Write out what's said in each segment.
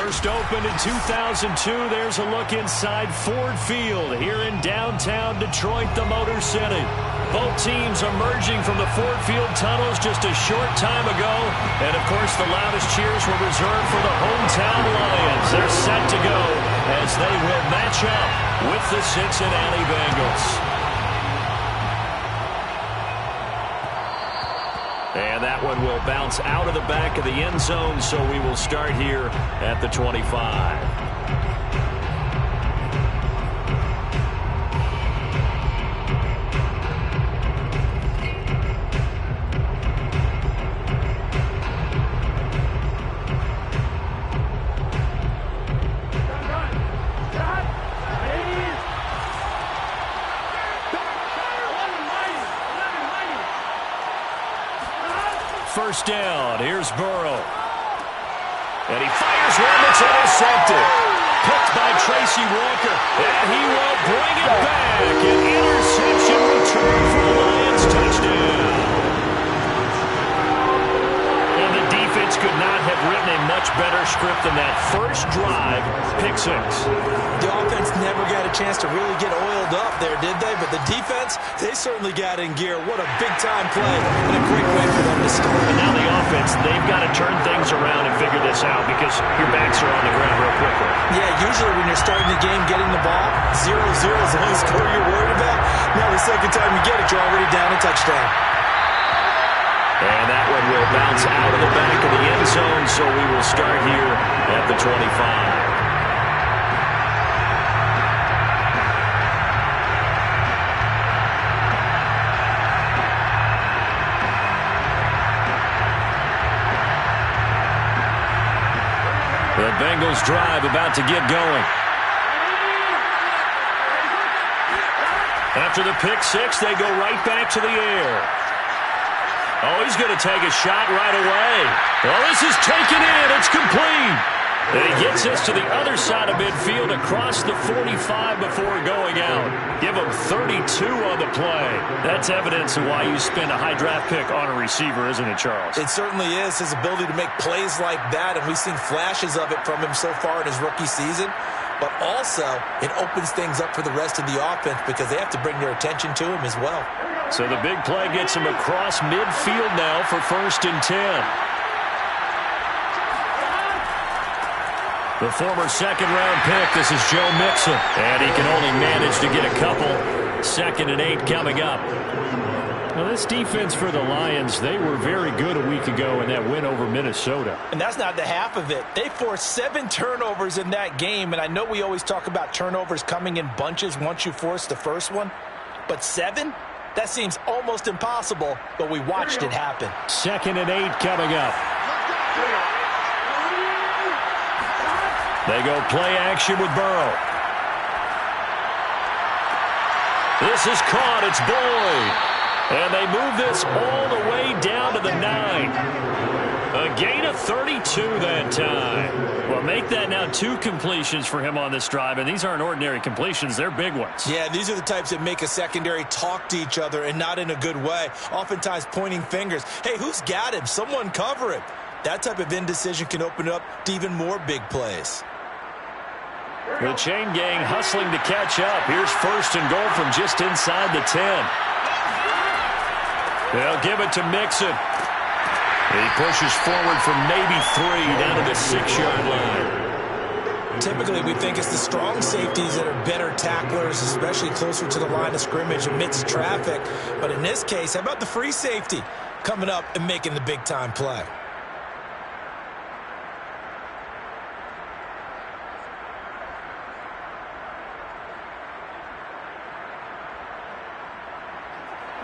First opened in 2002. There's a look inside Ford Field here in downtown Detroit, the Motor City. Both teams emerging from the Ford Field tunnels just a short time ago. And, of course, the loudest cheers were reserved for the hometown Lions. They're set to go as they will match up with the Cincinnati Bengals. And that one will bounce out of the back of the end zone, so we will start here at the 25. First down, here's Burrow. And he fires one that's intercepted. Picked by Tracy Walker. And he will bring it back. An interception return for the Lions touchdown. And the defense could not have written a much better script than that first drive, pick six. The offense never got a chance to really get oiled up there, did they? But the defense, they certainly got in gear. What a big-time play and a great way for them to start. And now the offense, they've got to turn things around and figure this out because your backs are on the ground real quickly. Yeah, usually when you're starting the game, getting the ball, 0-0 is the only score you're worried about. Now the second time you get it, you're already down a touchdown. And that one will bounce out of the back of the end zone, so we will start here at the 25. The Bengals drive about to get going. After the pick six, they go right back to the air. Oh, he's going to take a shot right away. Well, this is taken in. It's complete. And he gets us to the other side of midfield across the 45 before going out. Give him 32 on the play. That's evidence of why you spend a high draft pick on a receiver, isn't it, Charles? It certainly is. His ability to make plays like that, and we've seen flashes of it from him so far in his rookie season. But also, it opens things up for the rest of the offense because they have to bring their attention to him as well. So the big play gets him across midfield now for 1st and 10. The former second-round pick, this is Joe Mixon. And he can only manage to get a couple. 2nd and 8 coming up. Now, this defense for the Lions, they were very good a week ago in that win over Minnesota. And that's not the half of it. They forced 7 turnovers in that game, and I know we always talk about turnovers coming in bunches once you force the first one. But 7? That seems almost impossible, but we watched it happen. 2nd and 8 coming up. They go play action with Burrow. This is caught. It's Boyd. And they move this all the way down to the 9. A gain of 32 that time. Well, make that now 2 completions for him on this drive, and these aren't ordinary completions. They're big ones. Yeah, these are the types that make a secondary talk to each other and not in a good way. Oftentimes pointing fingers. Hey, who's got him? Someone cover him. That type of indecision can open up to even more big plays. The chain gang hustling to catch up. Here's 1st and goal from just inside the 10. They'll give it to Mixon. He pushes forward from maybe 3 down to the 6-yard line. Typically, we think it's the strong safeties that are better tacklers, especially closer to the line of scrimmage amidst traffic. But in this case, how about the free safety coming up and making the big-time play?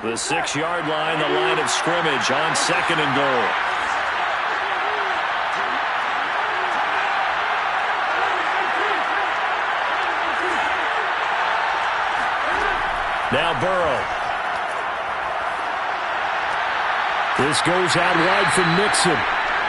The 6-yard line, the line of scrimmage on 2nd and goal. Now Burrow. This goes out wide from Mixon.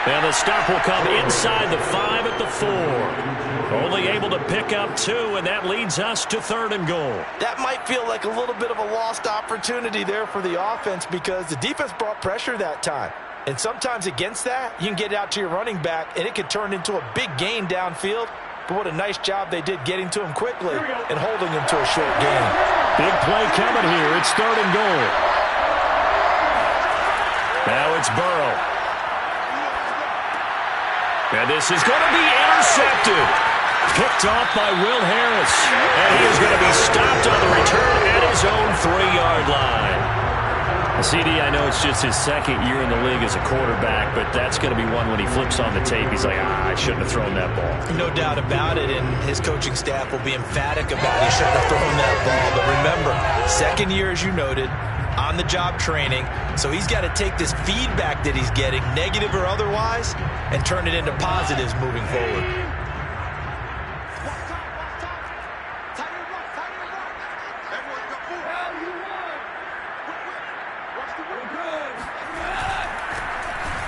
And the stop will come inside the 5 at the 4. Only able to pick up 2, and that leads us to 3rd and goal. That might feel like a little bit of a lost opportunity there for the offense because the defense brought pressure that time. And sometimes against that, you can get out to your running back, and it can turn into a big gain downfield. But what a nice job they did getting to him quickly and holding him to a short gain. Big play coming here. It's 3rd and goal. Now it's Burrow. And this is going to be intercepted. Picked off by Will Harris. And he is going to be stopped on the return at his own 3-yard line. CD, I know it's just his 2nd year in the league as a quarterback, but that's going to be one when he flips on the tape. He's like, I shouldn't have thrown that ball. No doubt about it, and his coaching staff will be emphatic about he shouldn't have thrown that ball. But remember, 2nd year, as you noted, on-the-job training, so he's got to take this feedback that he's getting, negative or otherwise, and turn it into positives moving forward.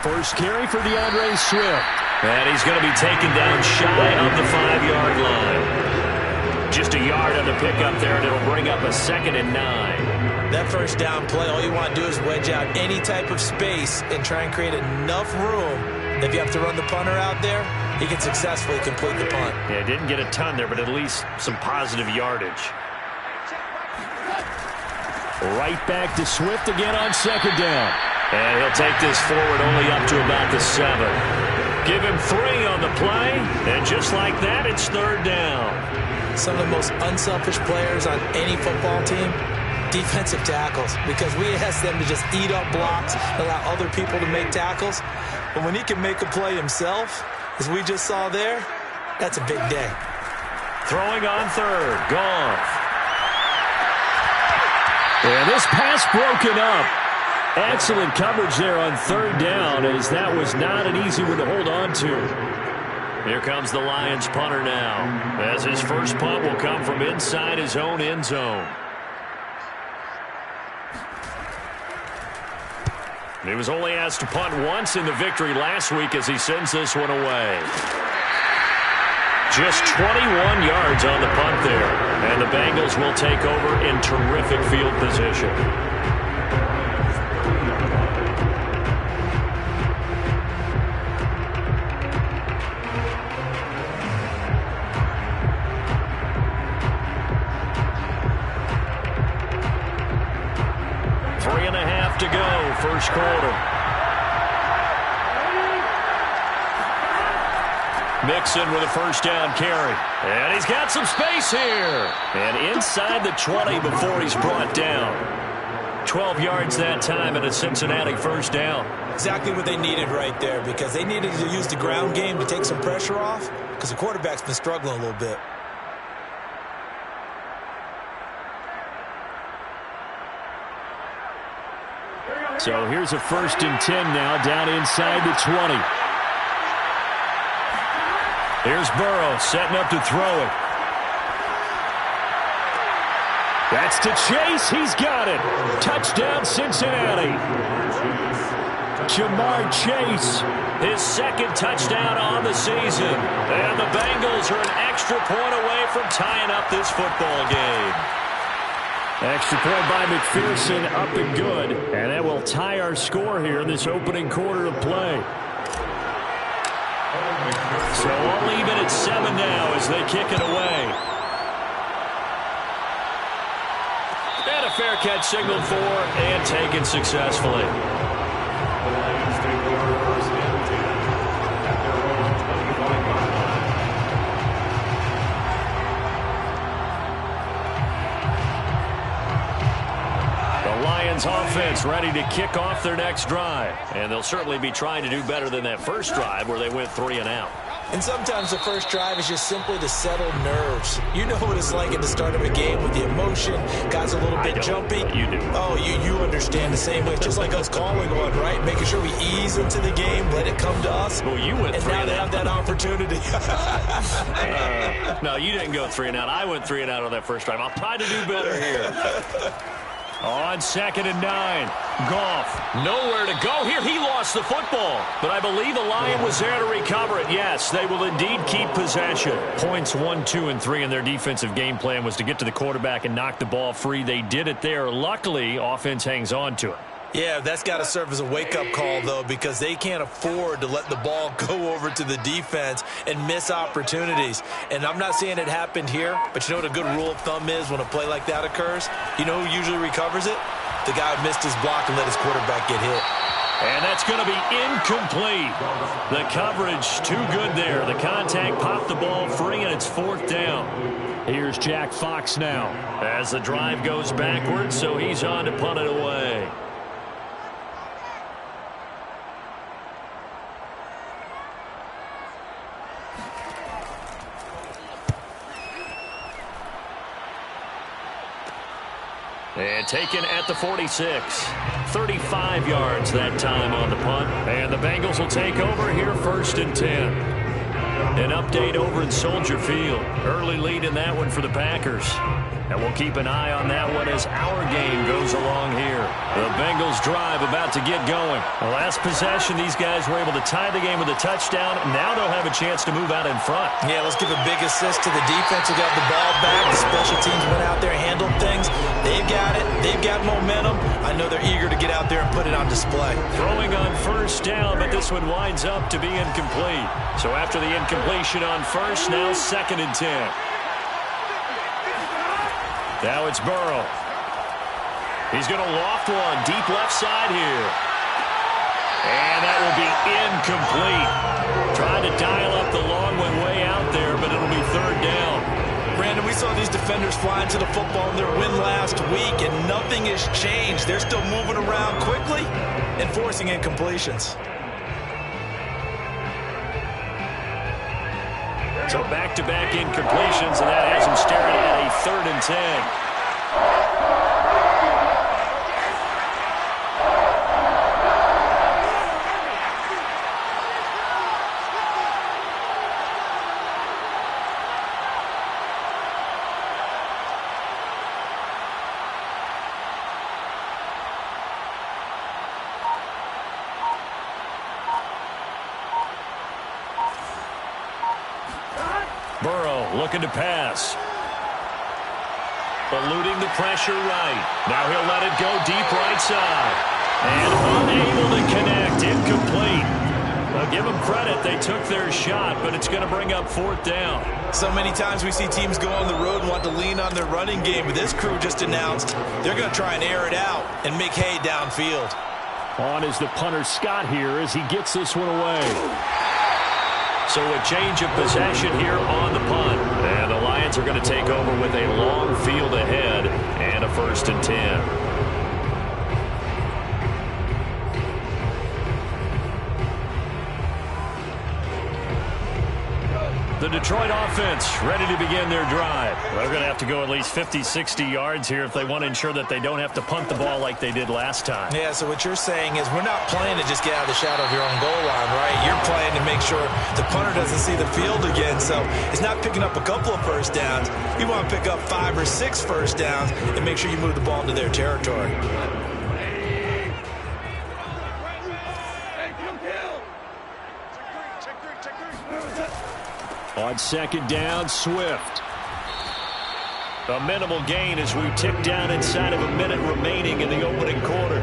First carry for DeAndre Swift. And he's going to be taken down shy of the 5-yard line. Just a yard on the pickup there, and it'll bring up a 2nd and 9. That first down play, all you want to do is wedge out any type of space and try and create enough room. If you have to run the punter out there, he can successfully complete the punt. Yeah, didn't get a ton there, but at least some positive yardage. Right back to Swift again on 2nd down. And he'll take this forward only up to about the 7. Give him 3 on the play, and just like that, it's 3rd down. Some of the most unselfish players on any football team, defensive tackles, because we ask them to just eat up blocks, allow other people to make tackles. But when he can make a play himself, as we just saw there, that's a big day. Throwing on 3rd, Goff. And this pass broken up. Excellent coverage there on 3rd down, as that was not an easy one to hold on to. Here comes the Lions punter now, as his first punt will come from inside his own end zone. He was only asked to punt once in the victory last week as he sends this one away. Just 21 yards on the punt there, and the Bengals will take over in terrific field position. To go, first quarter. Mixon with a first down carry. And he's got some space here. And inside the 20 before he's brought down. 12 yards that time and a Cincinnati first down. Exactly what they needed right there, because they needed to use the ground game to take some pressure off, because the quarterback's been struggling a little bit. So here's a 1st and 10 now, down inside the 20. Here's Burrow setting up to throw it. That's to Chase. He's got it. Touchdown, Cincinnati. Jamar Chase, his 2nd touchdown on the season. And the Bengals are an extra point away from tying up this football game. Extra point by McPherson, up and good. And that will tie our score here in this opening quarter of play. So all even at 7 now as they kick it away. And a fair catch signaled for and taken successfully. Offense ready to kick off their next drive. And they'll certainly be trying to do better than that first drive where they went 3 and out. And sometimes the first drive is just simply to settle nerves. You know what it's like at the start of a game with the emotion. Guys a little bit jumpy. You do. Oh, you understand the same way. Just like us calling one, right? Making sure we ease into the game, let it come to us. Well, you went 3 and now they have that opportunity. No, you didn't go 3 and out. I went 3 and out on that first drive. I'll try to do better here. On 2nd and 9, Goff, nowhere to go here. He lost the football, but I believe the Lion was there to recover it. Yes, they will indeed keep possession. Points 1, 2, and 3 in their defensive game plan was to get to the quarterback and knock the ball free. They did it there. Luckily, offense hangs on to it. Yeah, that's got to serve as a wake-up call, though, because they can't afford to let the ball go over to the defense and miss opportunities. And I'm not saying it happened here, but you know what a good rule of thumb is when a play like that occurs? You know who usually recovers it? The guy who missed his block and let his quarterback get hit. And that's going to be incomplete. The coverage too good there. The contact popped the ball free, and it's 4th down. Here's Jack Fox now as the drive goes backwards, so he's on to punt it away. And taken at the 46. 35 yards that time on the punt. And the Bengals will take over here 1st and 10. An update over in Soldier Field. Early lead in that one for the Packers. And we'll keep an eye on that one as our game goes along here. The Bengals drive about to get going. The last possession, these guys were able to tie the game with a touchdown. Now they'll have a chance to move out in front. Yeah, let's give a big assist to the defense who got the ball back. The special teams went out there, handled things. They've got it. They've got momentum. I know they're eager to get out there and put it on display. Throwing on 1st down, but this one winds up to be incomplete. So after the incompletion on 1st, now 2nd and 10. Now it's Burrow. He's going to loft one deep left side here. And that will be incomplete. Trying to dial up the long one way out there, but it'll be 3rd down. Brandon, we saw these defenders flying to the football in their win last week, and nothing has changed. They're still moving around quickly and forcing incompletions. So back-to-back incompletions, and that has him staring at a 3rd and 10. Burrow looking to pass. Eluding the pressure right. Now he'll let it go deep right side. And unable to connect. Incomplete. Well, give them credit. They took their shot, but it's going to bring up 4th down. So many times we see teams go on the road and want to lean on their running game, but this crew just announced they're going to try and air it out and make hay downfield. On is the punter Scott here as he gets this one away. So a change of possession here on the punt. And the Lions are going to take over with a long field ahead and a 1st and 10. The Detroit offense ready to begin their drive. They're going to have to go at least 50, 60 yards here if they want to ensure that they don't have to punt the ball like they did last time. Yeah, so what you're saying is we're not playing to just get out of the shadow of your own goal line, right? You're playing to make sure the punter doesn't see the field again. So it's not picking up a couple of 1st downs. You want to pick up 5 or 6 1st downs and make sure you move the ball into their territory. On 2nd down, Swift. A minimal gain as we tick down inside of a minute remaining in the opening quarter.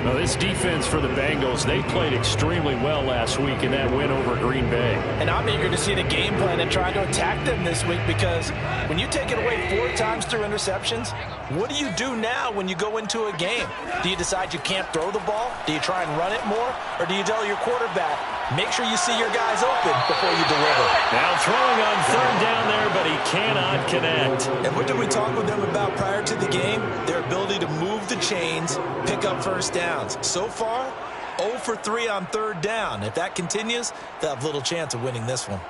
Now, this defense for the Bengals, they played extremely well last week in that win over Green Bay. And I'm eager to see the game plan and try to attack them this week because when you take it away 4 times through interceptions, what do you do now when you go into a game? Do you decide you can't throw the ball? Do you try and run it more? Or do you tell your quarterback, make sure you see your guys open before you deliver? Now throwing on 3rd down there, but he cannot connect. And what did we talk with them about prior to the game? Their ability to move the chains, pick up 1st downs. So far, 0 for 3 on 3rd down. If that continues, they'll have little chance of winning this one.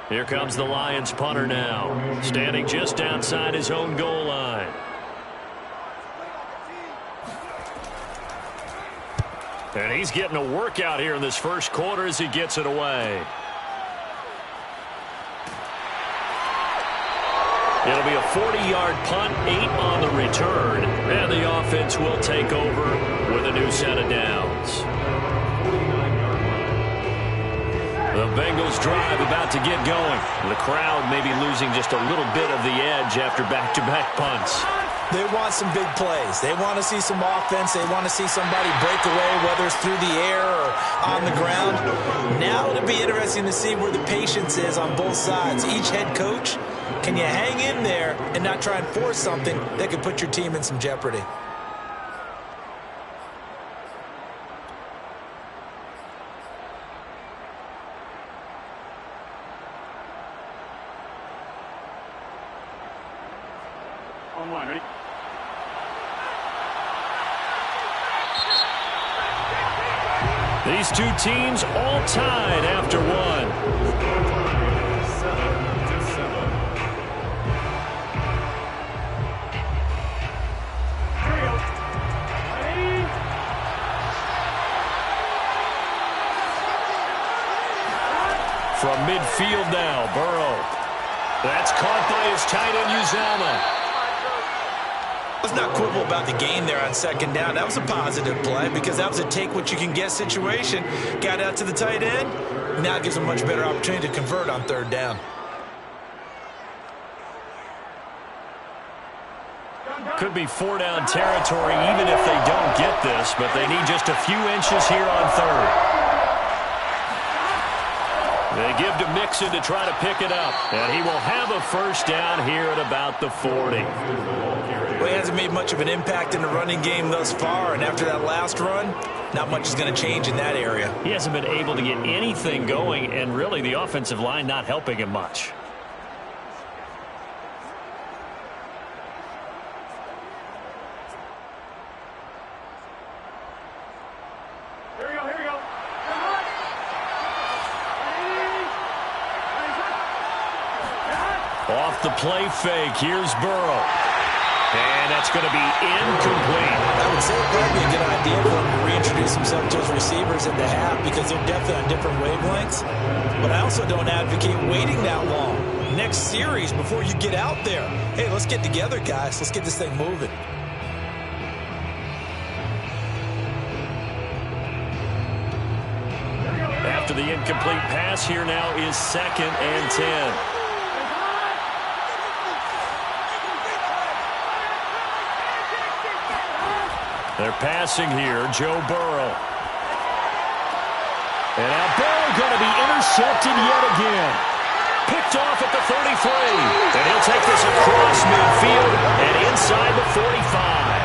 Here comes the Lions punter now, standing just outside his own goal line. And he's getting a workout here in this 1st quarter as he gets it away. It'll be a 40-yard punt, 8 on the return, and the offense will take over with a new set of downs. The Bengals drive about to get going. The crowd may be losing just a little bit of the edge after back-to-back punts. They want some big plays. They want to see some offense. They want to see somebody break away, whether it's through the air or on the ground. Now it'll be interesting to see where the patience is on both sides. Each head coach, can you hang in there and not try and force something that could put your team in some jeopardy? Online, ready? These two teams all tied after one. From midfield now, Burrow. That's caught by his tight end, Uzomah. Let's not quibble about the gain there on second down. That was a positive play because that was a take-what-you-can-get situation. Got out to the tight end. Now it gives them a much better opportunity to convert on third down. Could be four-down territory even if they don't get this, but they need just a few inches here on third. They give to Mixon to try to pick it up, and he will have a first down here at about the 40. Well, he hasn't made much of an impact in the running game thus far, and after that last run, not much is going to change in that area. He hasn't been able to get anything going, and really the offensive line not helping him much. Here we go. Off the play fake, here's Burrow. And that's going to be incomplete. I would say it would be a good idea for him to reintroduce himself to his receivers in the half because they're definitely on different wavelengths. But I also don't advocate waiting that long. Next series, before you get out there, hey, let's get together, guys. Let's get this thing moving. After the incomplete pass, here now is 2nd and 10. They're passing here, Joe Burrow. And now Burrow going to be intercepted yet again. Picked off at the 33. And he'll take this across midfield and inside the 45.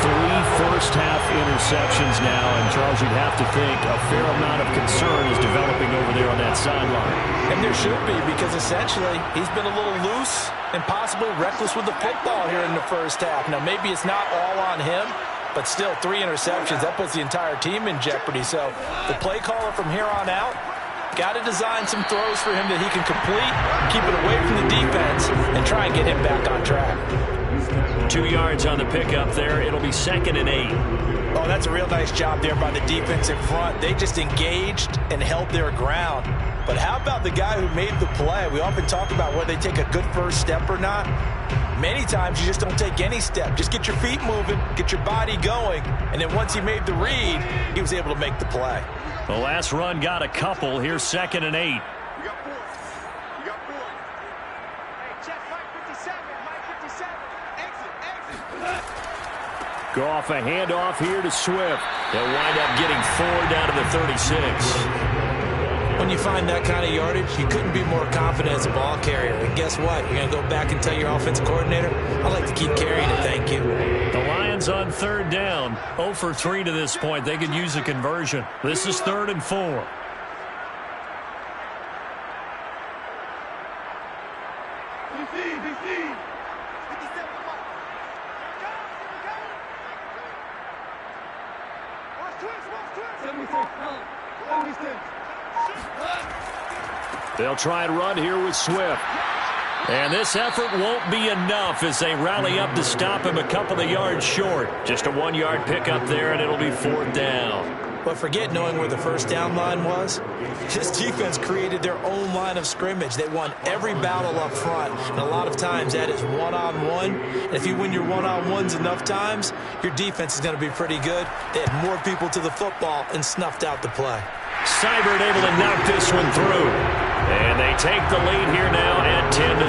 3 first-half interceptions now, and Charles, you'd have to think a fair amount of concern is developing over there on that sideline. And there should be, because essentially he's been a little loose and possibly reckless with the football here in the first half. Now, maybe it's not all on him, but still 3 interceptions. That puts the entire team in jeopardy. So the play caller from here on out got to design some throws for him that he can complete, keep it away from the defense, and try and get him back on track. 2 yards on the pickup there. It'll be 2nd and 8. Oh, that's a real nice job there by the defense in front. They just engaged and held their ground. But how about the guy who made the play? We often talk about whether they take a good first step or not. Many times you just don't take any step. Just get your feet moving, get your body going, and then once he made the read, he was able to make the play. The last run got a couple. Here's 2nd and 8. Goff, a handoff here to Swift. They'll wind up getting 4 down to the 36. When you find that kind of yardage, you couldn't be more confident as a ball carrier. And guess what? You're going to go back and tell your offensive coordinator, I'd like to keep carrying it, thank you. The Lions on 3rd down. 0 for 3 to this point. They could use a conversion. This is 3rd and 4. They'll try and run here with Swift. And this effort won't be enough as they rally up to stop him a couple of yards short. Just a 1-yard pickup there, and it'll be 4th down. But forget knowing where the first down line was. This defense created their own line of scrimmage. They won every battle up front, and a lot of times that is one-on-one. And if you win your one-on-ones enough times, your defense is going to be pretty good. They had more people to the football and snuffed out the play. Seibert able to knock this one through. And they take the lead here now at 10-7.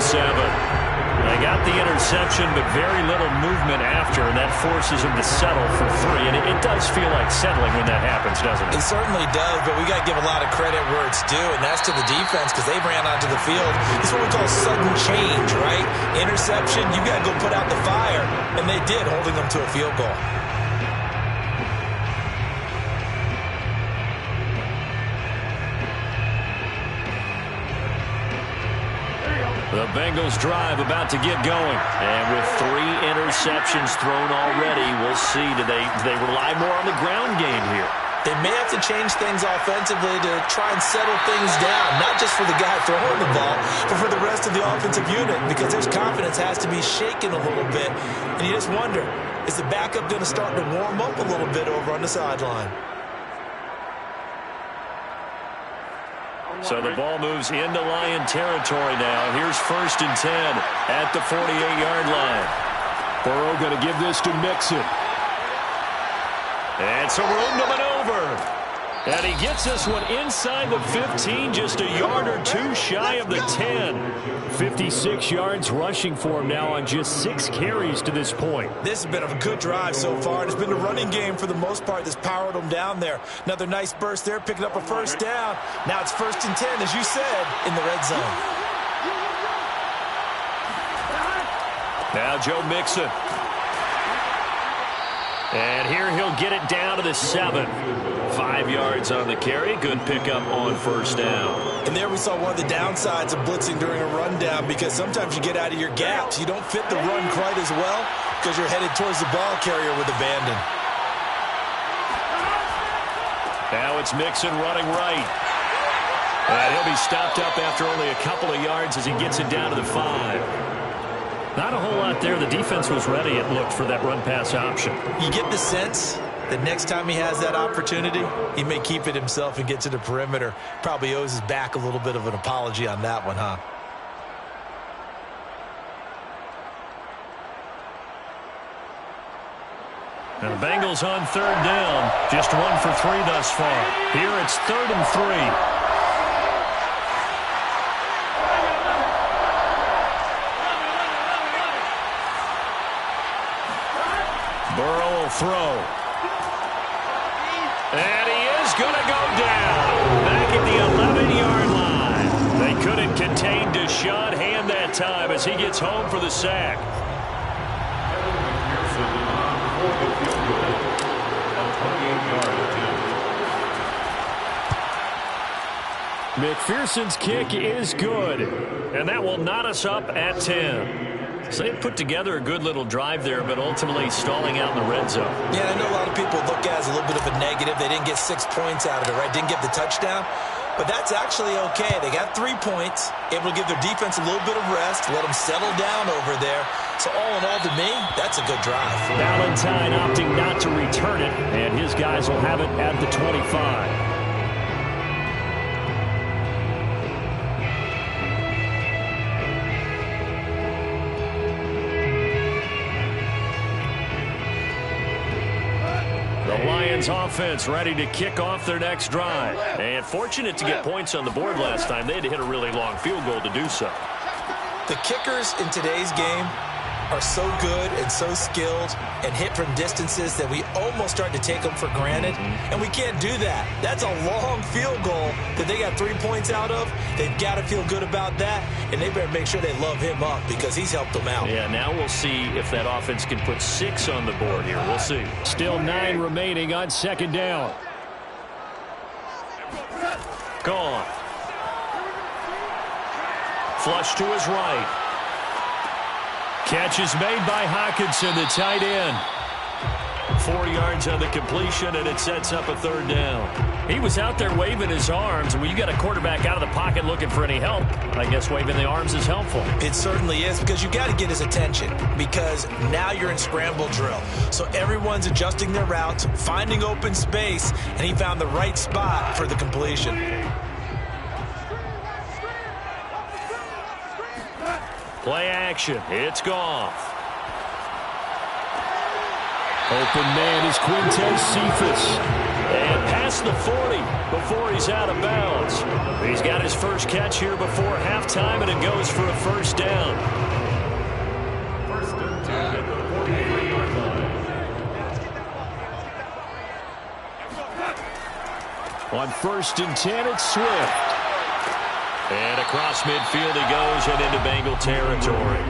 They got the interception, but very little movement after, and that forces them to settle for 3. And it does feel like settling when that happens, doesn't it? It certainly does, but we got to give a lot of credit where it's due, and that's to the defense because they ran onto the field. It's what we call sudden change, right? Interception, you got to go put out the fire, and they did, holding them to a field goal. The Bengals drive about to get going. And with 3 interceptions thrown already, we'll see. Do they rely more on the ground game here? They may have to change things offensively to try and settle things down, not just for the guy throwing the ball, but for the rest of the offensive unit, because their confidence has to be shaken a little bit. And you just wonder, is the backup going to start to warm up a little bit over on the sideline? So the ball moves into Lion territory now. Here's 1st and 10 at the 48-yard line. Burrow going to give this to Mixon. And some room to maneuver. And he gets this one inside the 15, just a yard or 2 shy of the 10. 56 yards rushing for him now on just 6 carries to this point. This has been a good drive so far. It's been the running game for the most part that's powered them down there. Another nice burst there, picking up a 1st down. Now it's 1st and 10, as you said, in the red zone. Now Joe Mixon. And here he'll get it down to the 7. 5 yards on the carry. Good pickup on 1st down. And there we saw one of the downsides of blitzing during a rundown, because sometimes you get out of your gaps. You don't fit the run quite as well because you're headed towards the ball carrier with abandon. Now it's Mixon running right. And he'll be stopped up after only a couple of yards as he gets it down to the 5. Not a whole lot there. The defense was ready, it looked, for that run-pass option. You get the sense that next time he has that opportunity, he may keep it himself and get to the perimeter. Probably owes his back a little bit of an apology on that one, huh? And the Bengals on 3rd down. Just 1 for 3 thus far. Here it's 3rd and 3. Burrow will throw. And he is going to go down. Back at the 11-yard line. They couldn't contain Deshaun Hand that time as he gets home for the sack. McPherson's kick is good. And that will knot us up at 10. So they put together a good little drive there, but ultimately stalling out in the red zone. Yeah, I know a lot of people look at it as a little bit of a negative. They didn't get 6 points out of it, right? Didn't get the touchdown. But that's actually okay. They got 3 points, able to give their defense a little bit of rest, let them settle down over there. So all in all, to me, that's a good drive. Valentine opting not to return it, and his guys will have it at the 25. The Lions offense ready to kick off their next drive. And fortunate to get points on the board last time. They had to hit a really long field goal to do so. The kickers in today's game are so good and so skilled and hit from distances that we almost start to take them for granted. And we can't do that. That's a long field goal that they got 3 points out of. They've got to feel good about that. And they better make sure they love him up because he's helped them out. Yeah, now we'll see if that offense can put 6 on the board here. We'll see. Still 9 remaining on 2nd down. Gone. Flush to his right. Catch is made by Hockenson, the tight end. 4 yards on the completion, and it sets up a 3rd down. He was out there waving his arms. When you got a quarterback out of the pocket looking for any help, I guess waving the arms is helpful. It certainly is, because you got to get his attention, because now you're in scramble drill. So everyone's adjusting their routes, finding open space, and he found the right spot for the completion. Play action. It's Goff. Open man is Quintez Cephas. And past the 40 before he's out of bounds. He's got his first catch here before halftime, and it goes for a 1st down. On 1st and 10, it's Swift. And across midfield he goes and into Bengal territory.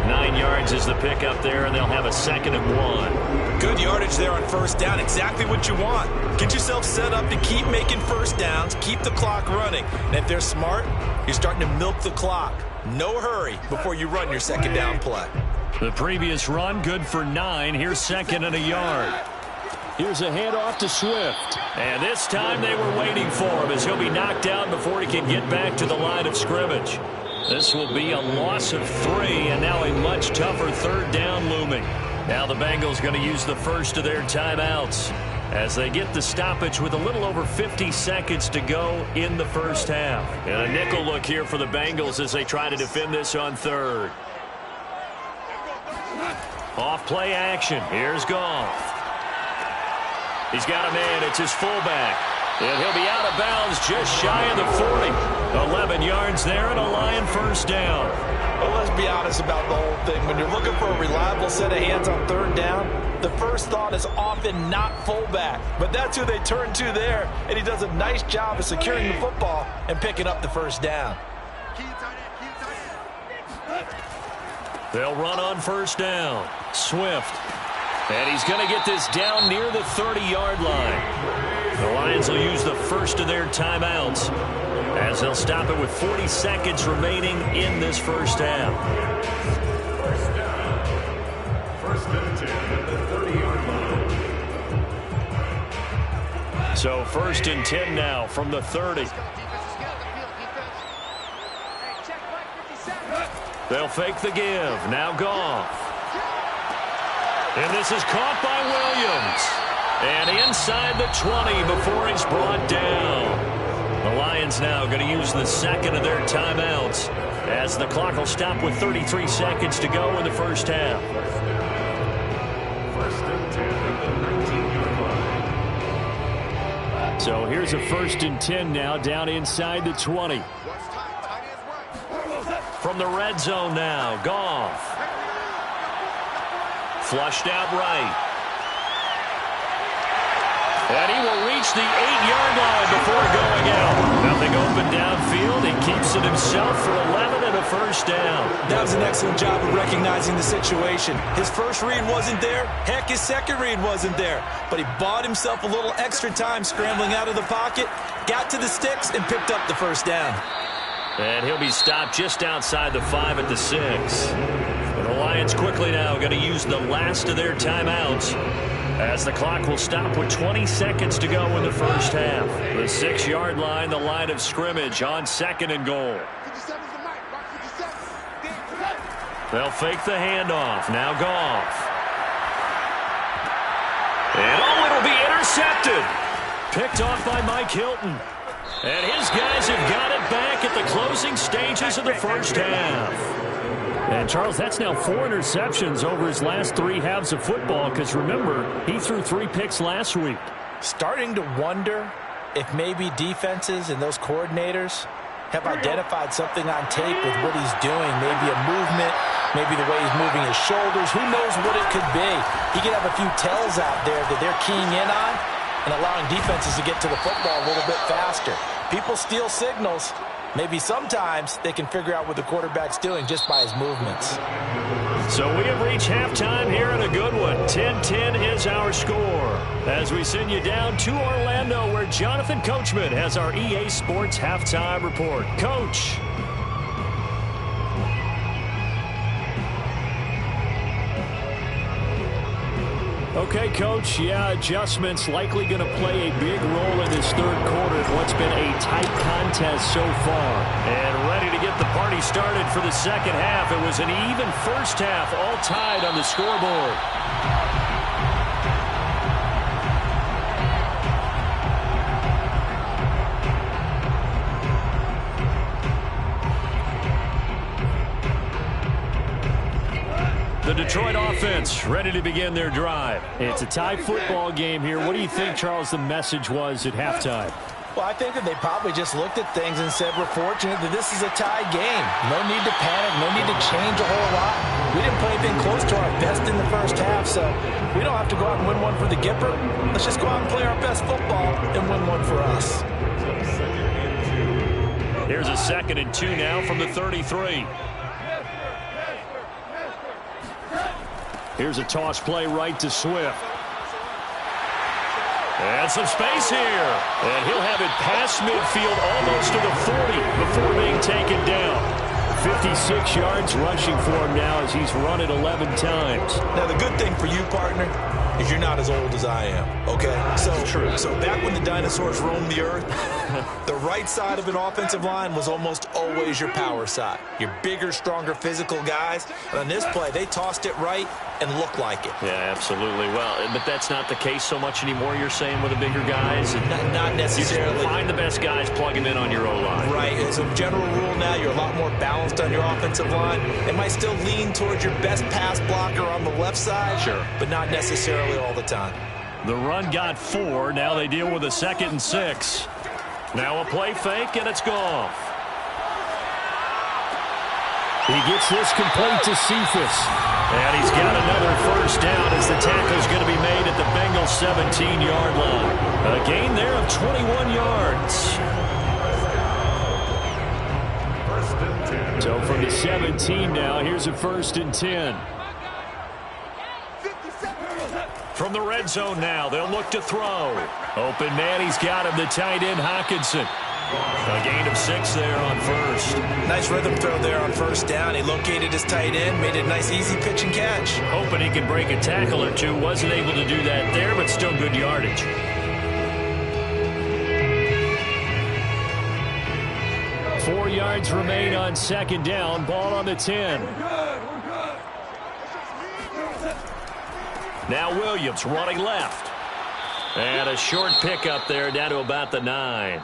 9 yards is the pickup there, and they'll have a 2nd and 1. Good yardage there on 1st down. Exactly what you want. Get yourself set up to keep making 1st downs, keep the clock running. And if they're smart, you're starting to milk the clock. No hurry before you run your 2nd down play. The previous run, good for 9. Here's 2nd and a yard. Here's a handoff to Swift. And this time they were waiting for him as he'll be knocked out before he can get back to the line of scrimmage. This will be a loss of 3, and now a much tougher 3rd down looming. Now the Bengals going to use the first of their timeouts as they get the stoppage with a little over 50 seconds to go in the first half. And a nickel look here for the Bengals as they try to defend this on 3rd. Off play action. Here's Goff. He's got a man. It's his fullback. And he'll be out of bounds just shy of the 40. 11 yards there and a Lion 1st down. Well, let's be honest about the whole thing. When you're looking for a reliable set of hands on 3rd down, the first thought is often not fullback. But that's who they turn to there, and he does a nice job of securing the football and picking up the 1st down. They'll run on 1st down. Swift. And he's going to get this down near the 30-yard line. The Lions will use the first of their timeouts as they'll stop it with 40 seconds remaining in this first half. First down. 1st and 10 at the 30-yard line. So 1st and 10 now from the 30. They'll fake the give. Now Goff. And this is caught by Williams. And inside the 20 before he's brought down. The Lions now going to use the 2nd of their timeouts as the clock will stop with 33 seconds to go in the first half. 1st and 10 at the 19-yard line. So here's a 1st and 10 now down inside the 20. From the red zone now, Goff. Flushed out right. And he will reach the 8-yard line before going out. Nothing open downfield. He keeps it himself for 11 and a 1st down. That was an excellent job of recognizing the situation. His first read wasn't there. Heck, his second read wasn't there. But he bought himself a little extra time scrambling out of the pocket, got to the sticks, and picked up the 1st down. And he'll be stopped just outside the 5 at the 6. And the Lions quickly now going to use the last of their timeouts as the clock will stop with 20 seconds to go in the first half. The 6-yard line, the line of scrimmage on 2nd and goal. They'll fake the handoff. Now Goff. And it'll be intercepted. Picked off by Mike Hilton. And his guys have got it back at the closing stages of the first half. And, Charles, that's now 4 interceptions over his last 3 halves of football because, remember, he threw 3 picks last week. Starting to wonder if maybe defenses and those coordinators have identified something on tape with what he's doing. Maybe a movement, maybe the way he's moving his shoulders. Who knows what it could be? He could have a few tells out there that they're keying in on and allowing defenses to get to the football a little bit faster. People steal signals. Maybe sometimes they can figure out what the quarterback's doing just by his movements. So we have reached halftime here in a good one. 10-10 is our score as we send you down to Orlando where Jonathan Coachman has our EA Sports halftime report. Coach. Okay, Coach, adjustments likely going to play a big role in this third quarter in what's been a tight contest so far. And ready to get the party started for the second half. It was an even first half, all tied on the scoreboard. The Detroit offense ready to begin their drive. It's a tie football game here. What do you think, Charles, the message was at halftime? Well, I think that they probably just looked at things and said, we're fortunate that this is a tie game. No need to panic, no need to change a whole lot. We didn't play anything close to our best in the first half, so we don't have to go out and win one for the Gipper. Let's just go out and play our best football and win one for us. Here's a 2nd and 2 now from the 33. Here's a toss play right to Swift. And some space here. And he'll have it past midfield almost to the 40 before being taken down. 56 yards rushing for him now as he's run it 11 times. Now, the good thing for you, partner, is you're not as old as I am, okay? So back when the dinosaurs roamed the earth, the right side of an offensive line was almost always your power side. Your bigger, stronger, physical guys. And on this play, they tossed it right and looked like it. Yeah, absolutely. Well, but that's not the case so much anymore, you're saying, with the bigger guys? And not necessarily. You just find the best guys, plug them in on your O-line. Right. As a general rule now, you're a lot more balanced on your offensive line. It might still lean towards your best pass blocker on the left side. Sure. But not necessarily all the time. The run got 4. Now they deal with a 2nd and 6. Now a play fake, and it's gone. He gets this complete to Cephas. And he's got another first down as the tackle's going to be made at the Bengals 17-yard line. A gain there of 21 yards. So from the 17 now, here's a 1st and 10. From the red zone now, they'll look to throw. Open man, he's got him, the tight end, Hockenson. A gain of 6 there on 1st. Nice rhythm throw there on 1st down. He located his tight end, made it a nice, easy pitch and catch. Hoping he could break a tackle or two. Wasn't able to do that there, but still good yardage. Four yards remain on 2nd down. Ball on the 10. Now Williams running left. And a short pickup there down to about the 9.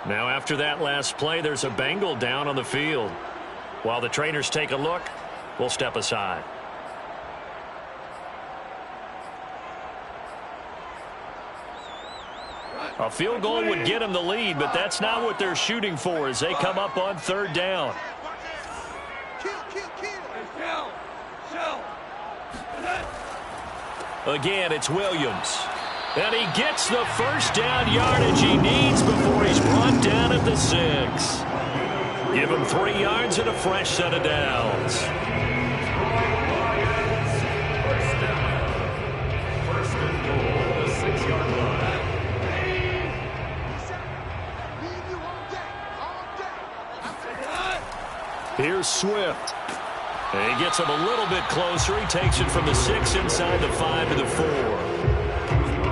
Now after that last play, there's a Bengal down on the field. While the trainers take a look, we'll step aside. A field goal would get them the lead, but that's not what they're shooting for as they come up on 3rd down. Again, it's Williams. And he gets the first down yardage he needs before he's brought down at the 6. Give him 3 yards and a fresh set of downs. First and goal, the 6-yard line. Here's Swift. And he gets him a little bit closer. He takes it from the 6 inside the 5 to the 4.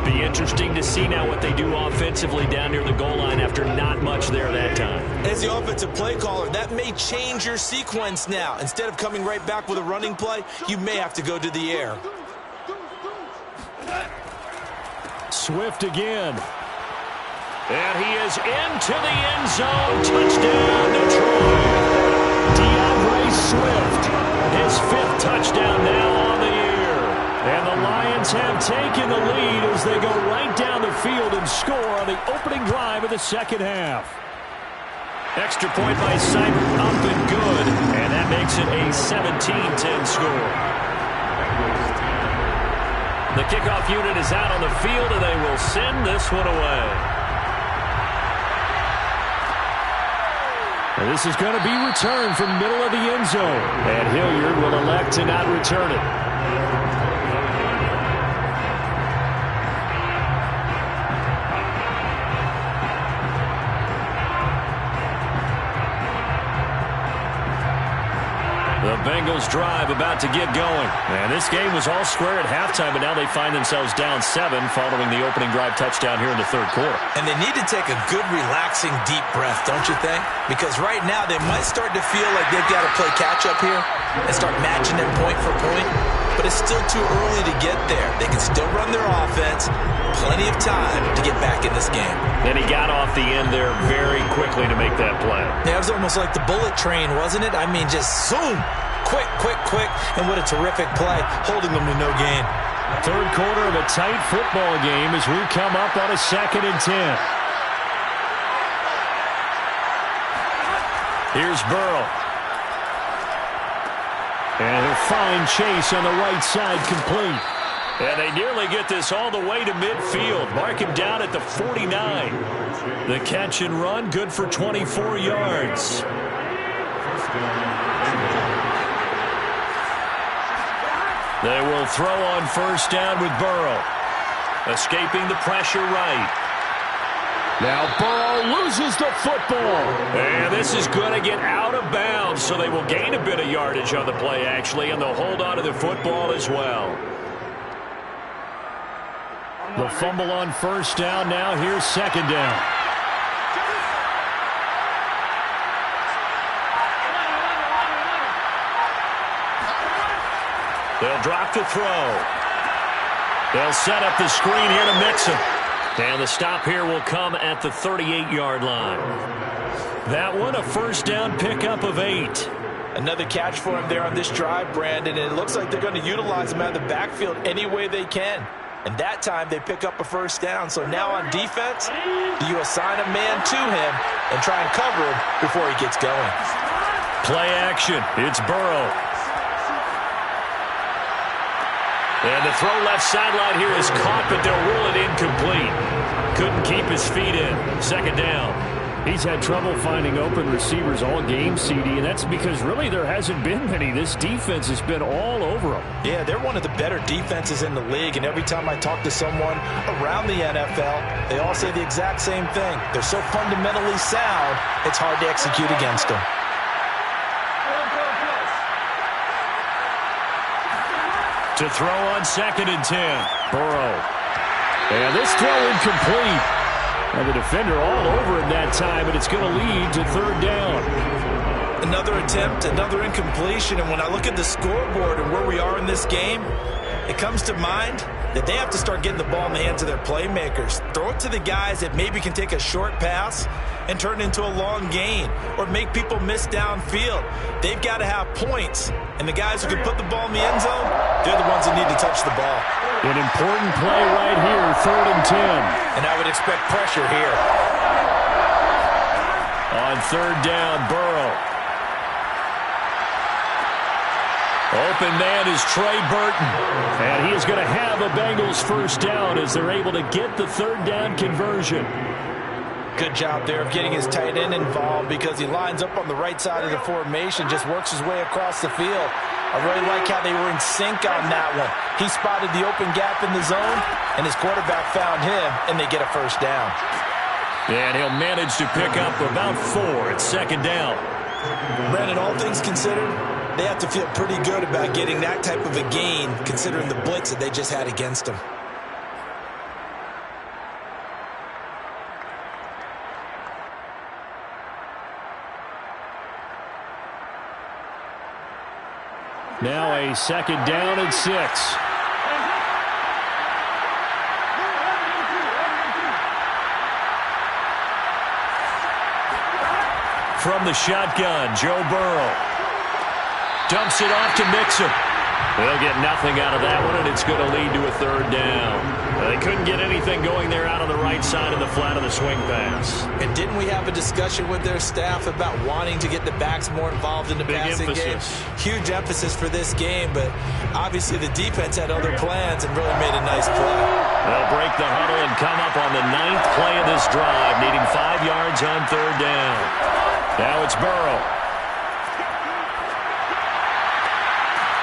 Be interesting to see now what they do offensively down near the goal line after not much there that time. As the offensive play caller, that may change your sequence now. Instead of coming right back with a running play, you may have to go to the air. Swift again. And he is into the end zone. Touchdown, Detroit. DeAndre Swift, his 5th touchdown now on the year. And the Lions have taken the lead as they go right down the field and score on the opening drive of the 2nd half. Extra point by Simon, up and good. And that makes it a 17-10 score. The kickoff unit is out on the field, and they will send this one away. And this is going to be returned from middle of the end zone. And Hilliard will elect to not return it. The Bengals drive about to get going. And this game was all square at halftime, but now they find themselves down 7 following the opening drive touchdown here in the 3rd quarter. And they need to take a good, relaxing, deep breath, don't you think? Because right now they might start to feel like they've got to play catch-up here and start matching them point for point. But it's still too early to get there. They can still run their offense. Plenty of time to get back in this game. And he got off the end there very quickly to make that play. Yeah, it was almost like the bullet train, wasn't it? I mean, just zoom. Quick, quick, quick. And what a terrific play, holding them to no gain. 3rd quarter of a tight football game as we come up on a 2nd and 10. Here's Burrow. And he'll find Chase on the right side, complete. And they nearly get this all the way to midfield. Mark him down at the 49. The catch and run, good for 24 yards. They will throw on first down with Burrow. Escaping the pressure right. Now Burrow loses the football. And this is going to get out of bounds, so they will gain a bit of yardage on the play, actually, and they'll hold on to the football as well. The fumble on first down. Now here's second down. They'll drop to throw. They'll set up the screen here to mix him. And the stop here will come at the 38-yard line. That one, a first down pickup of 8. Another catch for him there on this drive, Brandon, and it looks like they're going to utilize him out of the backfield any way they can. And that time they pick up a first down. So now on defense, do you assign a man to him and try and cover him before he gets going? Play action. It's Burrow. And the throw left sideline here is caught, but they'll rule it incomplete. Couldn't keep his feet in. Second down. He's had trouble finding open receivers all game, CD, and that's because really there hasn't been many. This defense has been all over them. Yeah, they're one of the better defenses in the league, and every time I talk to someone around the NFL, they all say the exact same thing. They're so fundamentally sound, it's hard to execute against them. To throw on second and 10. Burrow. And this throw incomplete. And the defender all over him that time, and it's going to lead to third down. Another attempt, another incompletion, and when I look at the scoreboard and where we are in this game, it comes to mind that they have to start getting the ball in the hands of their playmakers. Throw it to the guys that maybe can take a short pass and turn it into a long gain or make people miss downfield. They've got to have points, and the guys who can put the ball in the end zone, they're the ones that need to touch the ball. An important play right here, third and 10. And I would expect pressure here. On third down, Burrow. Open man is Trey Burton. And he is going to have a Bengals first down as they're able to get the third down conversion. Good job there of getting his tight end involved because he lines up on the right side of the formation, just works his way across the field. I really like how they were in sync on that one. He spotted the open gap in the zone, and his quarterback found him, and they get a first down. And he'll manage to pick up about 4 at second down. Brandon, all things considered, they have to feel pretty good about getting that type of a gain, considering the blitz that they just had against them. Now a second down and 6. From the shotgun, Joe Burrow. Dumps it off to Mixon. They'll get nothing out of that one, and it's going to lead to a third down. They couldn't get anything going there out on the right side of the flat of the swing pass. And didn't we have a discussion with their staff about wanting to get the backs more involved in the passing game? Huge emphasis for this game, but obviously the defense had other plans and really made a nice play. They'll break the huddle and come up on the 9th play of this drive, needing 5 yards on third down. Now it's Burrow.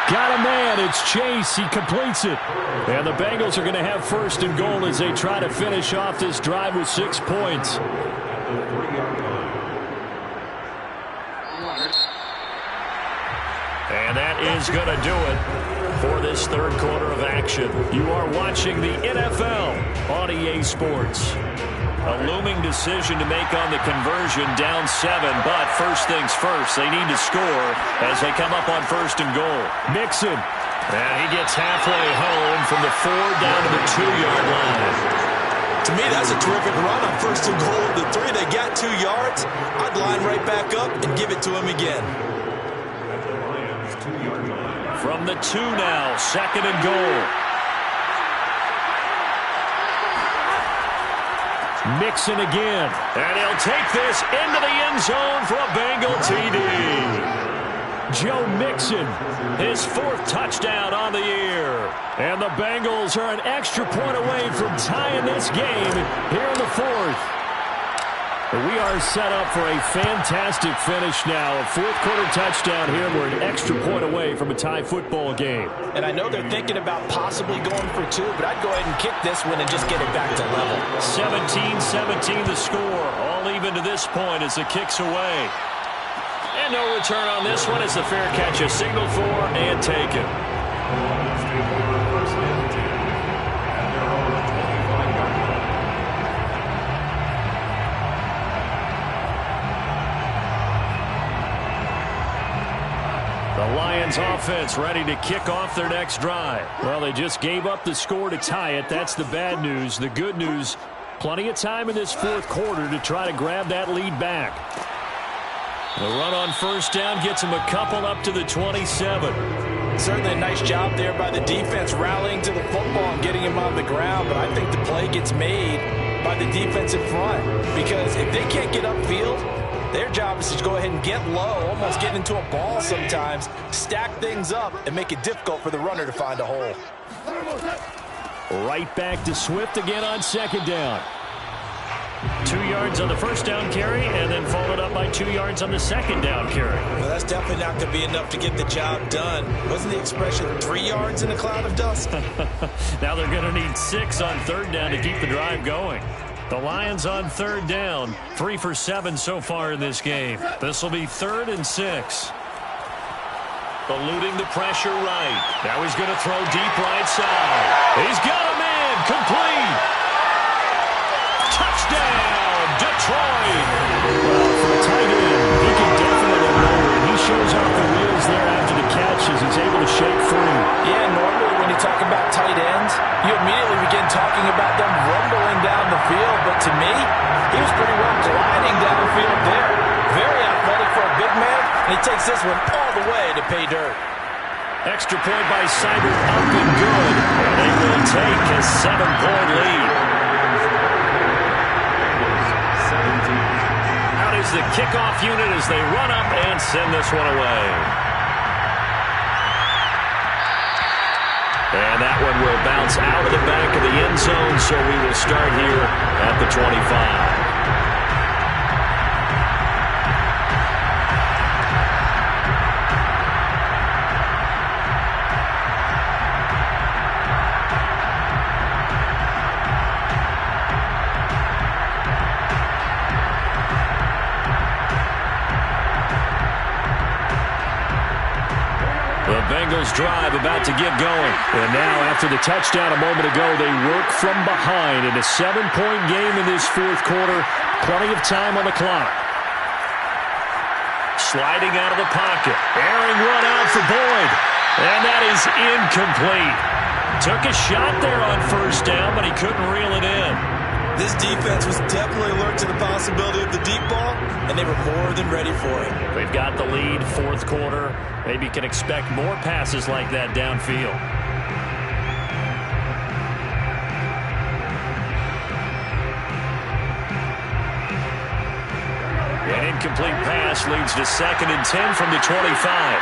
Got a man. It's Chase. He completes it. And the Bengals are going to have first and goal as they try to finish off this drive with 6 points. And that is going to do it for this third quarter of action. You are watching the NFL on EA Sports. A looming decision to make on the conversion, down 7, but first things first, they need to score as they come up on first and goal. Mixon, and he gets halfway home from the 4 down to the 2-yard line. To me, that's a terrific run on first and goal. The 3, they got 2 yards. I'd line right back up and give it to him again. From the 2 now, second and goal. Mixon again. And he'll take this into the end zone for a Bengal TD. Joe Mixon, his 4th touchdown on the year. And the Bengals are an extra point away from tying this game here in the 4th. We are set up for a fantastic finish now. A 4th-quarter touchdown here. We're an extra point away from a tie football game. And I know they're thinking about possibly going for 2, but I'd go ahead and kick this one and just get it back to level. 17-17 the score. All even to this point as the kick's away. And no return on this one as the fair catch is signaled for and taken. The Lions offense ready to kick off their next drive. Well, they just gave up the score to tie it. That's the bad news. The good news, plenty of time in this 4th quarter to try to grab that lead back. The run on 1st down gets him a couple up to the 27. Certainly a nice job there by the defense rallying to the football and getting him on the ground, but I think the play gets made by the defense in front because if they can't get upfield, their job is to go ahead and get low, almost get into a ball sometimes, stack things up, and make it difficult for the runner to find a hole. Right back to Swift again on 2nd down. 2 yards on the 1st down carry, and then followed up by 2 yards on the 2nd down carry. Well, that's definitely not going to be enough to get the job done. Wasn't the expression 3 yards in a cloud of dust? Now they're going to need 6 on 3rd down to keep the drive going. The Lions on 3rd down, 3 for 7 so far in this game. This will be 3rd and 6. Eluding the pressure right. Now he's going to throw deep right side. He's got a man, complete. Touchdown, Detroit. Well, for a tight end, he can definitely roll it. He shows off the wheels there after the catch as he's able to shake free. Yeah, normally when you talk about tight ends, you immediately begin talking about them rumbling down the field, but to me, he was pretty well gliding down the field there. Very athletic for a big man, and he takes this one all the way to pay dirt. Extra point by Seibert, up and good, and they will take a 7-point lead. Out is the kickoff unit as they run up and send this one away. And that one will bounce out of the back of the end zone, so we will start here at the 25. Bengals drive about to get going. And now after the touchdown a moment ago, they work from behind in a 7-point game in this 4th quarter. Plenty of time on the clock. Sliding out of the pocket. Airing one out for Boyd. And that is incomplete. Took a shot there on 1st down, but he couldn't reel it in. This defense was definitely alert to the possibility of the deep ball, and they were more than ready for it. They've got the lead, 4th quarter. Maybe you can expect more passes like that downfield. An incomplete pass leads to 2nd and 10 from the 25.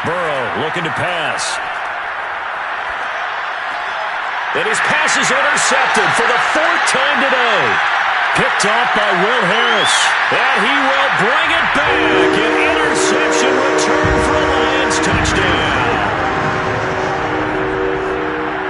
Burrow looking to pass. And his pass is intercepted for the 4th time today. Picked off by Will Harris. And he will bring it back. An interception return for a Lions touchdown.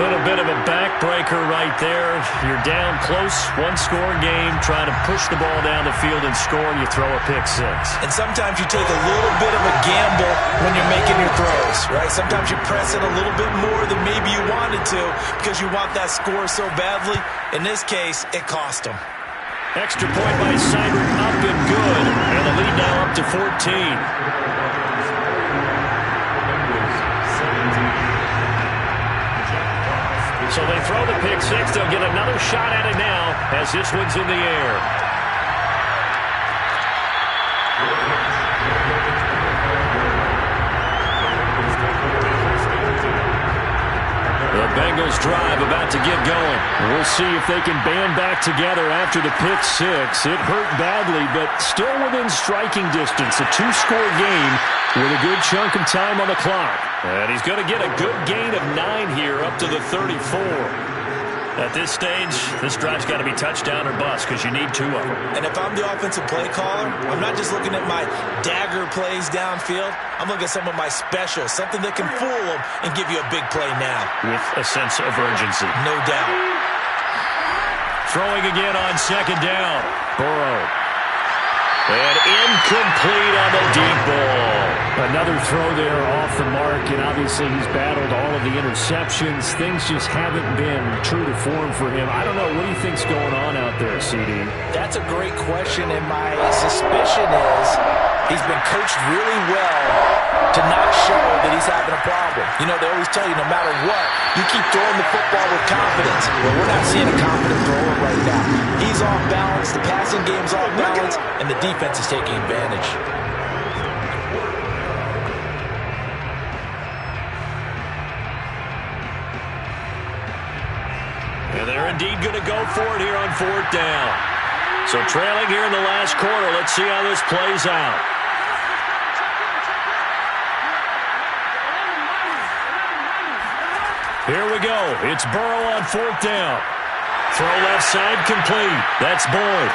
A bit of a backbreaker right there. You're down close, 1-score game, trying to push the ball down the field and score, and you throw a pick 6. And sometimes you take a little bit of a gamble when you're making your throws, right? Sometimes you press it a little bit more than maybe you wanted to because you want that score so badly. In this case, it cost them. Extra point by Seibert, up and good. And the lead now up to 14. So they throw the pick 6. They'll get another shot at it now as this one's in the air. Bengals drive about to get going. We'll see if they can band back together after the pick six. It hurt badly, but still within striking distance. A two-score game with a good chunk of time on the clock. And he's going to get a good gain of 9 here up to the 34. At this stage, this drive's got to be touchdown or bust because you need 2 of them. And if I'm the offensive play caller, I'm not just looking at my dagger plays downfield. I'm looking at some of my specials, something that can fool them and give you a big play now. With a sense of urgency. No doubt. Throwing again on second down. Burrow. And incomplete on the deep ball. Another throw there off the mark, and obviously he's battled all of the interceptions. Things just haven't been true to form for him. I don't know. What do you think's going on out there, CD? That's a great question, and my suspicion is he's been coached really well to not show that he's having a problem. You know, they always tell you no matter what, you keep throwing the football with confidence. Well, we're not seeing a confident thrower right now. He's off balance, the passing game's off balance, and the defense is taking advantage. And they're indeed going to go for it here on 4th down. So trailing here in the last quarter. Let's see how this plays out. Here we go. It's Burrow on 4th down. Throw left side complete. That's Boyd.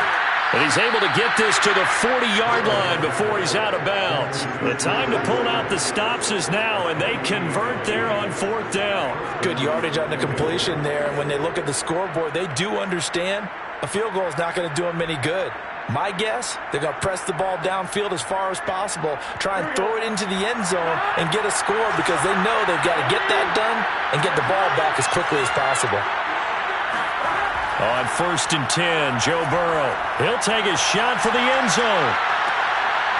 And he's able to get this to the 40-yard line before he's out of bounds. The time to pull out the stops is now, and they convert there on 4th down. Good yardage on the completion there. And when they look at the scoreboard, they do understand a field goal is not going to do them any good. My guess, they're going to press the ball downfield as far as possible, try and throw it into the end zone and get a score because they know they've got to get that done and get the ball back as quickly as possible. On 1st and 10, Joe Burrow. He'll take a shot for the end zone.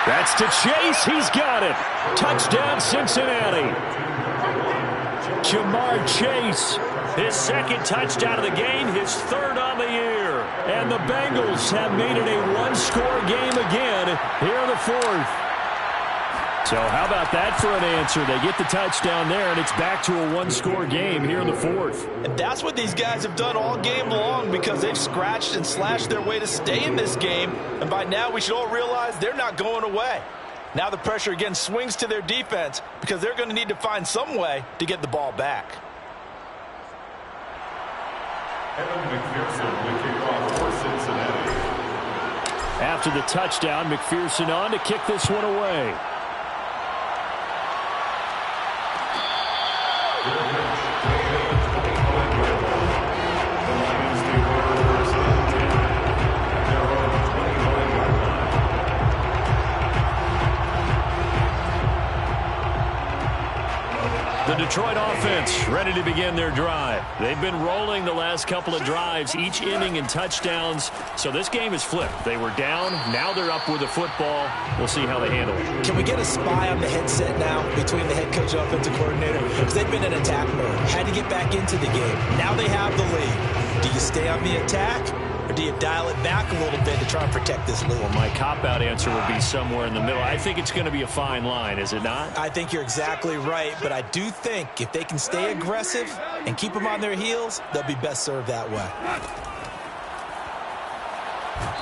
That's to Chase. He's got it. Touchdown, Cincinnati. Jamar Chase. His 2nd touchdown of the game, his 3rd on the year. And the Bengals have made it a one-score game again here in the 4th. So how about that for an answer? They get the touchdown there, and it's back to a one-score game here in the 4th. And that's what these guys have done all game long because they've scratched and slashed their way to stay in this game. And by now, we should all realize they're not going away. Now the pressure again swings to their defense because they're going to need to find some way to get the ball back. McPherson will kick off for Cincinnati. After the touchdown, McPherson on to kick this one away. The Detroit offense ready to begin their drive. They've been rolling the last couple of drives, each inning in touchdowns. So this game is flipped. They were down. Now they're up with the football. We'll see how they handle it. Can we get a spy on the headset now between the head coach and offensive coordinator? Because they've been in attack mode. Had to get back into the game. Now they have the lead. Do you stay on the attack? Or do you dial it back a little bit to try and protect this lead? Well, my cop-out answer would be somewhere in the middle. I think it's going to be a fine line, is it not? I think you're exactly right, but I do think if they can stay aggressive and keep them on their heels, they'll be best served that way.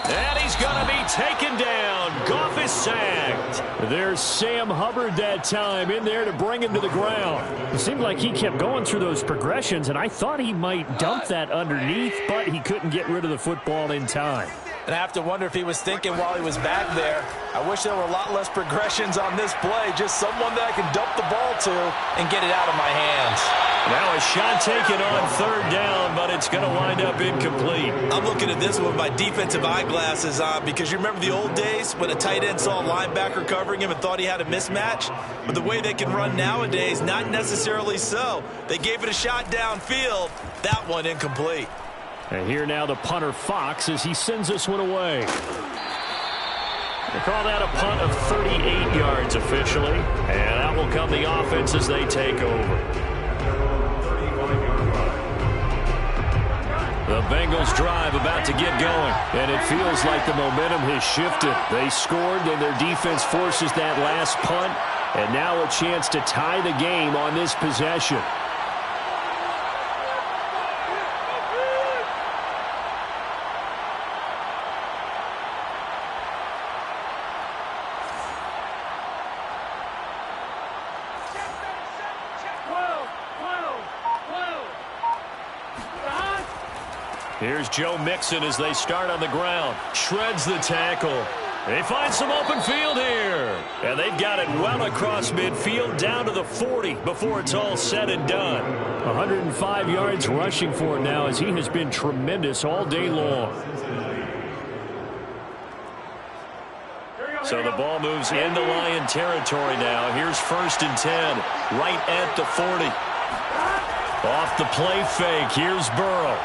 And he's going to be taken down. Goff is sacked. There's Sam Hubbard that time in there to bring him to the ground. It seemed like he kept going through those progressions, and I thought he might dump that underneath, but he couldn't get rid of the football in time. And I have to wonder if he was thinking while he was back there, I wish there were a lot less progressions on this play, just someone that I can dump the ball to and get it out of my hands. Now a shot taken on 3rd down, but it's going to wind up incomplete. I'm looking at this with my defensive eyeglasses on because you remember the old days when a tight end saw a linebacker covering him and thought he had a mismatch? But the way they can run nowadays, not necessarily so. They gave it a shot downfield. That one incomplete. And here now the punter Fox as he sends this one away. They call that a punt of 38 yards officially. And that will come the offense as they take over. The Bengals drive about to get going. And it feels like the momentum has shifted. They scored, and their defense forces that last punt. And now a chance to tie the game on this possession. Here's Joe Mixon as they start on the ground. Shreds the tackle. They find some open field here. And they've got it well across midfield down to the 40 before it's all said and done. 105 yards rushing for him now as he has been tremendous all day long. So the ball moves into Lion territory now. Here's 1st and 10, right at the 40. Off the play fake, here's Burrow.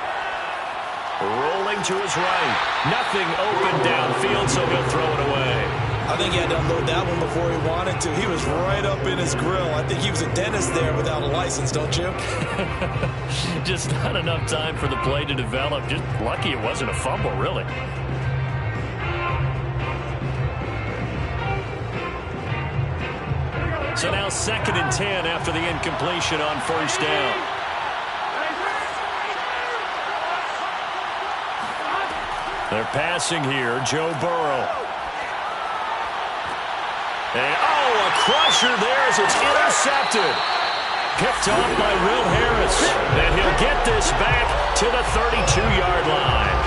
Rolling to his right. Nothing open downfield, so he'll throw it away. I think he had to unload that one before he wanted to. He was right up in his grill. I think he was a dentist there without a license, don't you? Just not enough time for the play to develop. Just lucky it wasn't a fumble, really. So now 2nd and 10 after the incompletion on 1st down. They're passing here, Joe Burrow. And, a crusher there as it's intercepted. Picked off by Will Harris. And he'll get this back to the 32-yard line.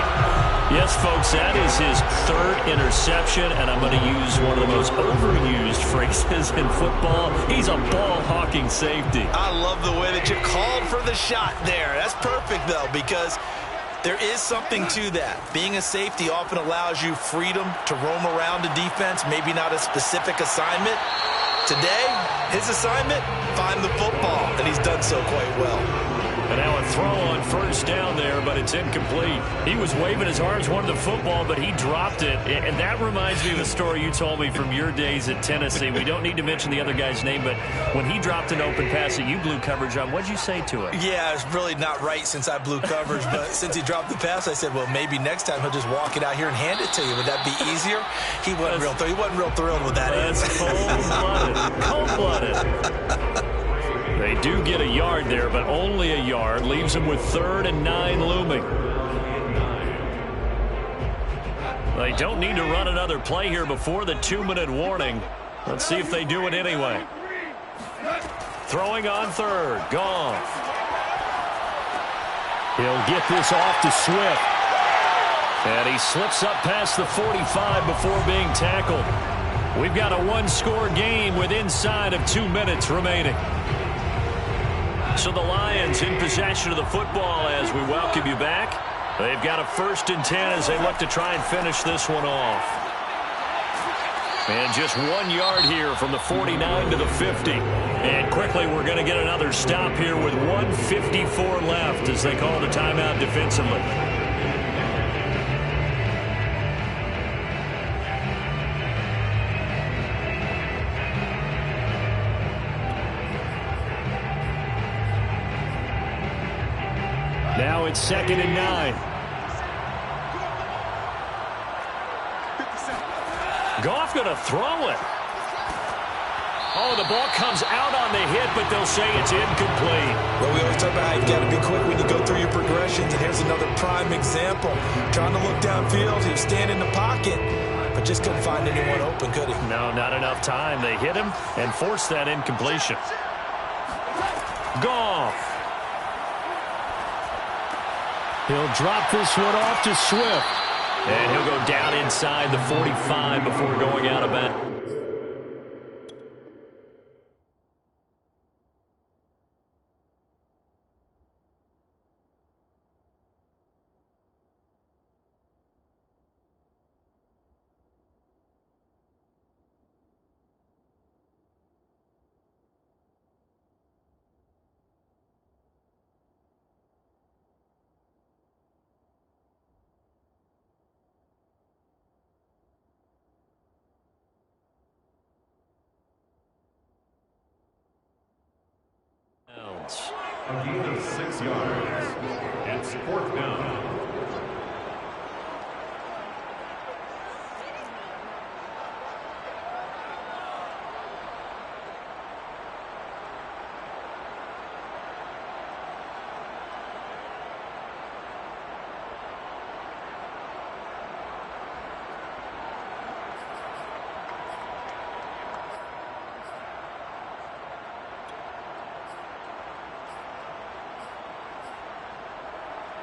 Yes, folks, that is his 3rd interception, and I'm going to use one of the most overused phrases in football. He's a ball-hawking safety. I love the way that you called for the shot there. That's perfect, though, because there is something to that. Being a safety often allows you freedom to roam around a defense, maybe not a specific assignment. Today, his assignment, find the football, and he's done so quite well. And now a throw on 1st down there, but it's incomplete. He was waving his arms, wanted the football, but he dropped it. And that reminds me of a story you told me from your days at Tennessee. We don't need to mention the other guy's name, but when he dropped an open pass that you blew coverage on, what'd you say to it? Yeah, it's really not right since I blew coverage, but since he dropped the pass, I said, well, maybe next time he'll just walk it out here and hand it to you. Would that be easier? He wasn't real thrilled with that. That's cold-blooded. Cold-blooded. They do get a yard there, but only a yard. Leaves them with 3rd and 9 looming. They don't need to run another play here before the 2-minute warning. Let's see if they do it anyway. Throwing on 3rd. Gone. He'll get this off to Swift. And he slips up past the 45 before being tackled. We've got a one-score game with inside of 2 minutes remaining. So the Lions in possession of the football as we welcome you back. They've got a 1st and 10 as they look to try and finish this one off. And just 1 yard here from the 49 to the 50. And quickly we're going to get another stop here with 1:54 left as they call the timeout defensively. Now it's 2nd and 9. Goff going to throw it. Oh, the ball comes out on the hit, but they'll say it's incomplete. Well, we always talk about how you've got to be quick when you go through your progressions, and here's another prime example. Trying to look downfield, he was standing in the pocket, but just couldn't find anyone open, could he? No, not enough time. They hit him and forced that incompletion. Goff. He'll drop this one off to Swift. And he'll go down inside the 45 before going out of bounds. A gain of 6 yards. It's 4th down.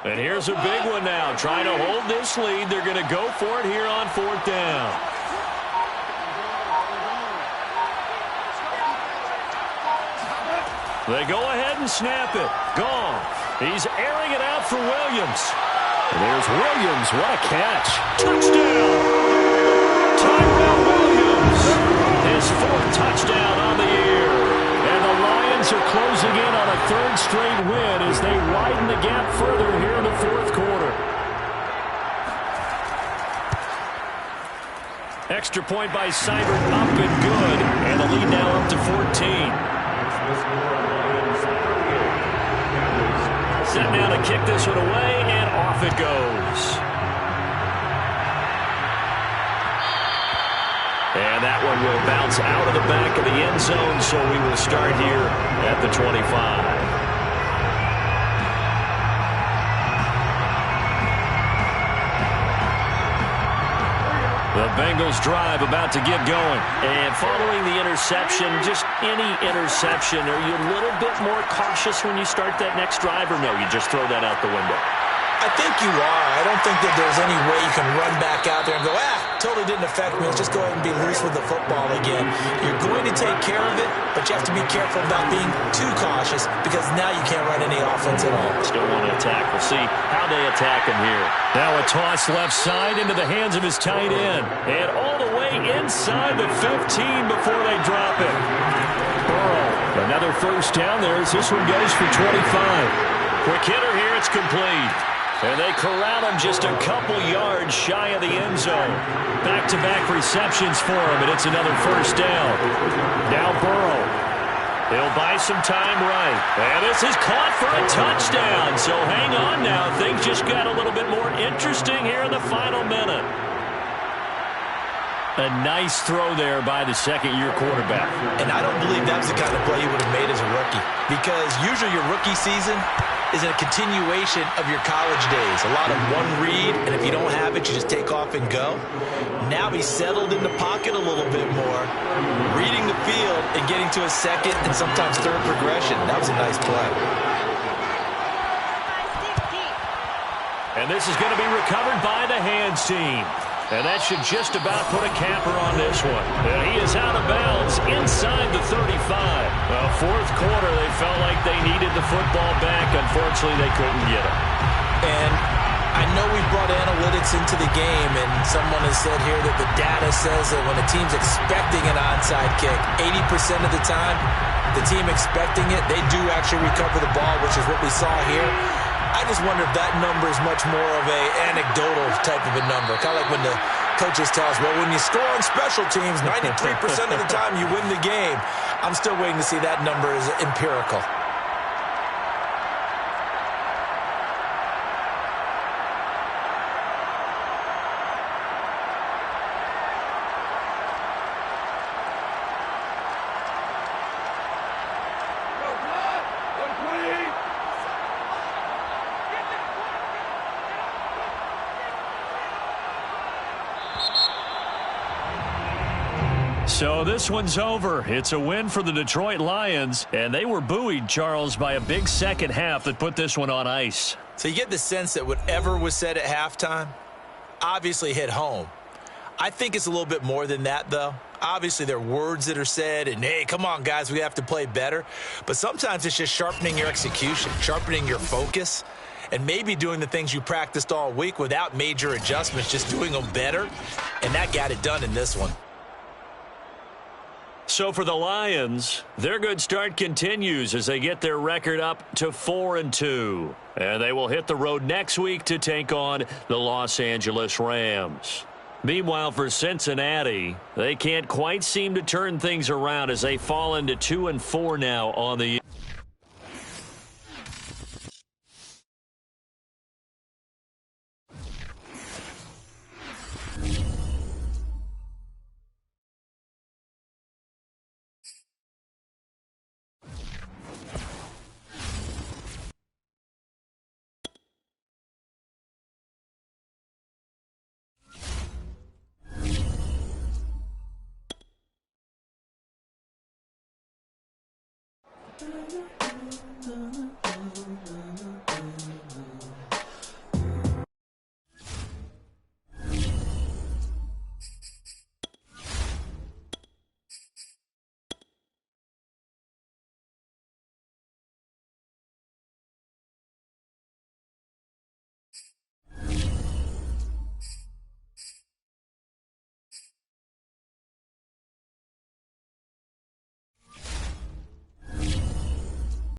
And here's a big one now. Trying to hold this lead. They're going to go for it here on 4th down. They go ahead and snap it. Goff. He's airing it out for Williams. And there's Williams. What a catch. Touchdown. Tyrell Williams. His 4th touchdown on the year. And the Lions are closing in on a 3rd straight win as they widen the gap further here in the 4th quarter. Extra point by Seibert up and good. And the lead now up to 14. Set now to kick this one away, and off it goes. And that one will bounce out of the back of the end zone, so we will start here at the 25. The Bengals drive about to get going. And following the interception, just any interception, are you a little bit more cautious when you start that next drive, or no, you just throw that out the window? I think you are. I don't think that there's any way you can run back out there and go, totally didn't affect me. Let's just go ahead and be loose with the football again. You're going to take care of it, but you have to be careful about being too cautious because now you can't run any offense at all. Still want to attack. We'll see how they attack him here. Now a toss left side into the hands of his tight end. And all the way inside the 15 before they drop it. Burrow, another 1st down there as this one goes for 25. Quick hitter here, it's complete. And they corral him just a couple yards shy of the end zone. Back-to-back receptions for him, and it's another 1st down. Now Burrow. He'll buy some time right. And this is caught for a touchdown. So hang on now. Things just got a little bit more interesting here in the final minute. A nice throw there by the 2nd-year quarterback. And I don't believe that was the kind of play he would have made as a rookie. Because usually your rookie season is a continuation of your college days. A lot of one read, and if you don't have it, you just take off and go. Now he's settled in the pocket a little bit more, reading the field and getting to a 2nd and sometimes 3rd progression. That was a nice play. And this is going to be recovered by the hands team. And that should just about put a capper on this one. And he is out of bounds inside the 35. Well, 4th quarter, they felt like they needed the football back. Unfortunately, they couldn't get it. And I know we brought analytics into the game, and someone has said here that the data says that when a team's expecting an onside kick, 80% of the time, the team expecting it, they do actually recover the ball, which is what we saw here. I just wonder if that number is much more of a anecdotal type of a number. Kind of like when the coaches tell us, well, when you score on special teams, 93% of the time you win the game. I'm still waiting to see that number as empirical. So this one's over. It's a win for the Detroit Lions, and they were buoyed, Charles, by a big second half that put this one on ice. So you get the sense that whatever was said at halftime obviously hit home. I think it's a little bit more than that, though. Obviously, there are words that are said, and, hey, come on, guys, we have to play better. But sometimes it's just sharpening your execution, sharpening your focus, and maybe doing the things you practiced all week without major adjustments, just doing them better. And that got it done in this one. So for the Lions, their good start continues as they get their record up to 4-2. And they will hit the road next week to take on the Los Angeles Rams. Meanwhile, for Cincinnati, they can't quite seem to turn things around as they fall into 2-4 now on the year.